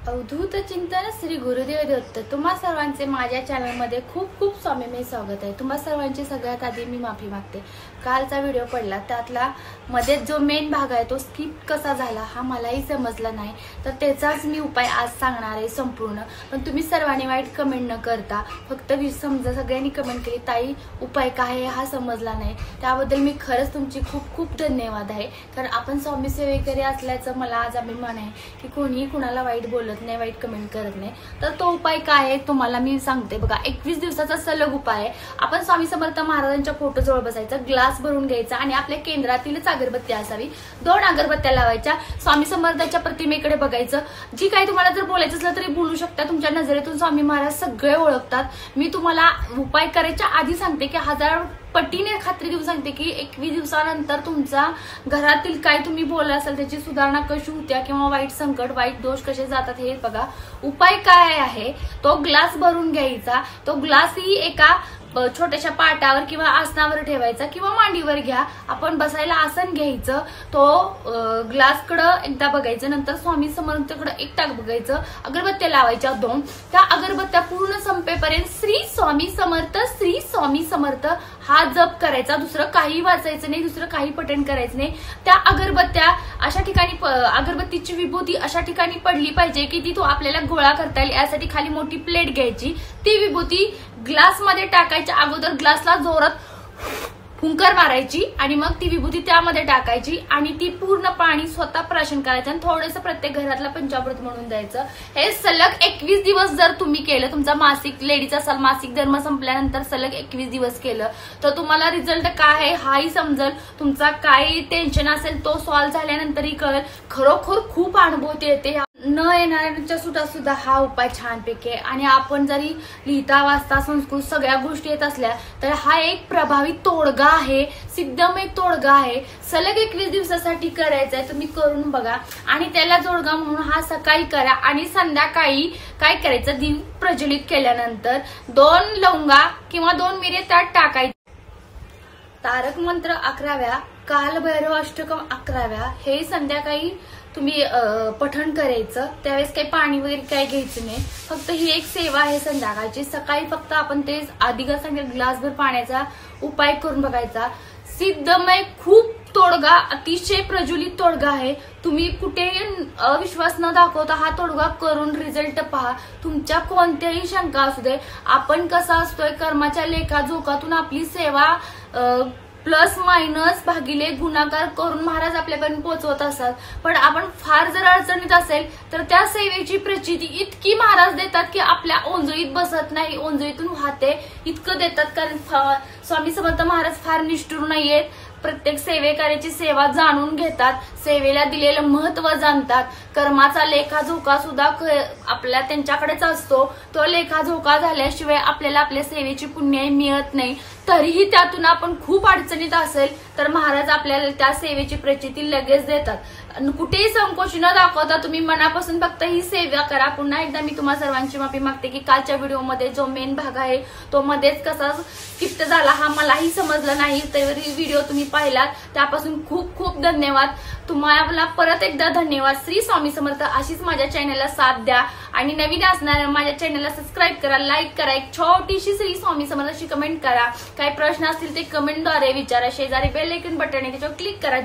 अवधूत चिंतन श्री गुरुदेव दत्त। तुम्हा सर्वांचे माझ्या चॅनलमध्ये खूप खूप स्वामीमय स्वागत आहे। तुम्हा सर्वांची सगळ्यात आधी मी माफी मागते। कालचा व्हिडिओ पडला त्यातला मध्ये जो मेन भाग आहे तो स्किप कसा झाला हा मलाही समजला नाही, तर त्याचाच मी उपाय आज सांगणार आहे संपूर्ण। पण तुम्ही सर्वांनी वाईट कमेंट न करता फक्त समजा सगळ्यांनी कमेंट केली ताई उपाय काय आहे हा समजला नाही, त्याबद्दल मी खरंच तुमची खूप खूप धन्यवाद आहे। कारण आपण स्वामी सेवेकरी असल्याचं मला आज अभिमान आहे की कोणीही कुणाला वाईट बोलत नाही, वाईट कमेंट करत नाही। तर तो उपाय काय आहे तुम्हाला मी सांगते बघा। 21 दिवसाचा सलग उपाय आहे। आपण स्वामी समर्थ महाराजांच्या फोटो जवळ बसायचं, ग्लास भरून घ्यायचा आणि आपल्या केंद्रातीलच अगरबत्ती असावी, 2 अगरबत्त्या लावायच्या, स्वामी समर्थांच्या प्रतिमेकडे बघायचं। जी काही तुम्हाला जर बोलायचं असलं तरी बोलू शकता, तुमच्या नजरेतून स्वामी महाराज सगळे ओळखतात। मी तुम्हाला उपाय करायच्या आधी सांगते की 1000 पटीने खात्री देऊन सांगते की 21 दिवसानंतर तुमचा घरातील काय तुम्ही बोलला असाल त्याची सुधारणा कशी होत्या किंवा वाईट संकट वाईट दोष कसे जातात हे बघा। उपाय काय आहे, तो ग्लास भरून घ्यायचा, तो ग्लास ही एका छोट्याशा पाटावर किंवा आसनावर ठेवायचा किंवा मांडीवर घ्या, आपण बसायला आसन घ्यायचं, तो ग्लास कडे एकदा बघायचं, नंतर स्वामी समर्थांकडे एकटाक बघायचं, अगरबत्त्या लावायच्या 2, त्या अगरबत्त्या पूर्ण संपेपर्यंत श्री स्वामी समर्थ हा जप करायचा, दुसरं काही वाचायचं नाही, दुसरं काही पठण करायचं नाही। त्या अगरबत्त्या अशा ठिकाणी अगरबत्तीची विभूती अशा ठिकाणी पडली पाहिजे की ती तो आपल्याला गोळा करता येईल, यासाठी खाली मोठी प्लेट घ्यायची, ती विभूती ग्लास मध्ये टाकायच्या अगोदर ग्लासला जोरात फुंकर मारायची आणि मग ती विभूती त्यामध्ये टाकायची आणि ती पूर्ण पाणी स्वतः प्राशन करायचं आणि थोडंसं प्रत्येक घरातला पंचामृत म्हणून द्यायचं। हे सलग 21 दिवस जर तुम्ही केलं, तुमचा मासिक लेडीचा असाल मासिक धर्म संपल्यानंतर सलग 21 दिवस केलं तर तुम्हाला रिझल्ट काय आहे हाही समजेल, तुमचा काही टेन्शन असेल तो सॉल्व्ह झाल्यानंतरही कळेल। खरोखर खूप अनुभव येते, न येणाऱ्यांच्या सुद्धा हा उपाय छानपैकी आहे। आणि आपण जरी लिहिता वाचता संस्कृत सगळ्या गोष्टी येत असल्या तर हा एक प्रभावी तोडगा आहे, सिद्धमय तोडगा आहे। सलग 21 दिवसासाठी करायचा आहे, तुम्ही करून बघा। आणि त्याला जोडगा म्हणून हा सकाळी करा आणि संध्याकाळी काय करायचं, दीप प्रज्वलित केल्यानंतर 2 लवंगा किंवा 2 मिरे त्यात टाकायचे, तारक मंत्र 11व्या, कालभैरव अष्टकम 11व्या हे संध्याकाळी तुम्ही पठण करायचं। त्यावेळेस काही पाणी वगैरे काही घ्यायचं नाही, फक्त ही एक सेवा आहे संध्याकाळची। सकाळी फक्त आपण ते आधी सांगितलं ग्लासभर पाण्याचा उपाय करून बघायचा। सिद्धमय खूप तोडगा, अतिशय प्रज्वलित तोडगा आहे। तुम्ही कुठे अविश्वास न दाखवता हा तोडगा करून रिझल्ट पहा। तुमच्या कोणत्याही शंका असू दे, आपण कसा असतोय कर्माच्या लेखाजोखातून आपली सेवा प्लस मायनस भागिले गुणाकार करून महाराज आपल्यापर्यंत पोहोचवत असतात। पण आपण फार जर अडचणीत असेल तर त्या सेवेची प्रचिती इतकी महाराज देतात की आपल्या ओंजळीत बसत नाही, ओंजळीतून वाहते इतकं देतात। कारण स्वामी समर्थ महाराज फार निष्ठुर नाहीयेत, प्रत्येक सेवेकऱ्याची सेवा जाणून घेतात, सेवेला दिलेलं महत्व जाणतात। कर्माचा लेखाजोखा सुद्धा आपल्या त्यांच्याकडेच असतो, तो लेखाजोखा झाल्याशिवाय आपल्याला आपल्या सेवेची पुण्याई मिळत नाही। तरीही त्यातून आपण खूप अडचणीत असेल तर महाराज आपल्याला त्या सेवेची प्रचिती लगेच देतात। कुठेही संकोच न दाखवता तुम्ही मनापासून फक्त ही सेवा करा। पुन्हा एकदा मी तुम्हा सर्वांची माफी मागते की कालच्या व्हिडिओमध्ये जो मेन भाग आहे तो मध्येच कसा स्किप झाला हा मलाही समजला नाही, तरी व्हिडिओ तुम्ही पाहिलात त्यापासून खूप खूप धन्यवाद। तुम्हाला परत एकदा धन्यवाद। श्री स्वामी समर्थ अशीच माझ्या चॅनलला साथ द्या आणि नवीन असणाऱ्या माझ्या चॅनलला सबस्क्राईब करा, लाईक करा, एक छोटीशी श्री स्वामी समर्थ अशी कमेंट करा, काही प्रश्न असतील ते कमेंटद्वारे विचारा, शेजारी बेल आयकॉन बटन आहे त्याच्यावर क्लिक करा।